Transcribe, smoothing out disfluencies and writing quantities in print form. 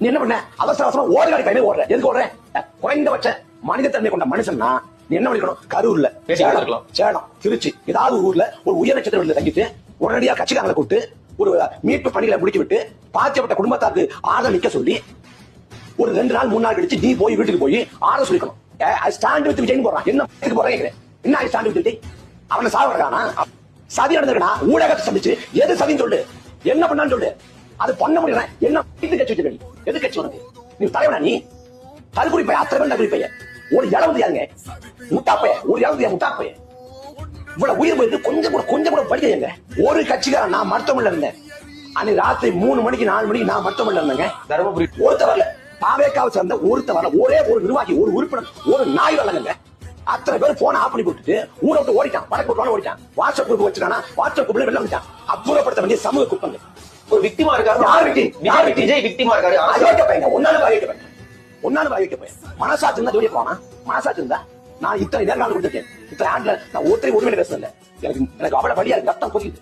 நீ என்ன பண்ண? அவசர அவசரம் ஓடுகாடி கையில ஓடுற. எதுக்கு ஓடுற? குறைந்தபட்ச மனிதத்தன்மை கொண்ட மனுஷன்னா நீ என்ன பண்ணிக்கணும்? கரூர்ல, சேலம், திருச்சி ஏதாவது ஒரு ஊர்ல ஒரு உயர் நட்சத்திர வீட்டுல தங்கிட்டு உடனடியா கட்சிக்காரங்களை கூப்பிட்டு ஒரு மீட்பு பணிகளை முடிக்க விட்டு பாதிக்கப்பட்ட குடும்பத்தாருக்கு ஆதரவு நிக்க சொல்லி ஒரு 2 நாள் 3 நாள் கழிச்சு நீ போய் வீட்டுக்கு போய் ஆதரவு சொல்லிக்கணும். ஸ்டாண்ட் வித் விஜய் போறான். என்ன போறேன்? என்ன ஸ்டாண்ட் வித் விஜய்? அவனை சாவறானா? சதி நடந்திருக்கா? ஊடகத்தை சந்திச்சு எது சதின்னு சொல்லு, என்ன பண்ணான்னு சொல்லு. அது பண்ண முடியல. என்ன கட்சி வச்சிருக்க? எது கட்சி உனக்கு? நீ தலைவனா? நீ தற்கொலை பைய, அத்தனை பேர் தற்கொலை பைய. ஒரு இளவுது யாருங்க? முட்டாப்பைய. ஒரு இளவுது முட்டாப்பைய. இவ்வளவு உயிர் போயிருக்கு. கொஞ்சம் கூட படிக்க. ஒரு கட்சிக்காரன் நான் மருத்துவமனையில இருந்தேன். அன்னைக்கு ராத்திரி 3 மணிக்கு 4 மணிக்கு நான் மருத்துவமனையில இருந்தேங்க. தருமபுரி ஒருத்தவர்ல பாவேக்காவை சேர்ந்த ஒருத்தவர்ல ஒரே ஒரு நிர்வாகி, ஒரு உறுப்பினர், ஒரு நாய் வரலங்க. அத்தனை பேர் போன ஆஃப் பண்ணி கொடுத்துட்டு ஊரை விட்டு ஓடிட்டான். வடக்கு விட்டு ஓடிட்டான். WhatsApp group வச்சிருக்கானா? வாட்ஸ்அப் குரூப்ல வெளில வந்துட்டான். அப்புறப்படுத்த வேண்டிய சமூக குப்பங்க. ஒரு விக்டிமா இருக்காரு. யார் விஜய் விக்டிமா இருக்காரு? அயோக்கிய பையன். ஒன்னாலும் அயோக்கிய பையன். மனசாட்சி இருந்தா ஜோடிய போனா? மனசாட்சி இருந்தா நான் இத்தனை நேரம் கொடுத்துருக்கேன். இத்தனை ஆண்டுல நான் ஒருத்தரை ஒருமையில பேசல. எனக்கு அவ்வளவு வழியா இருக்கு. ரத்தம் கொதிக்குது.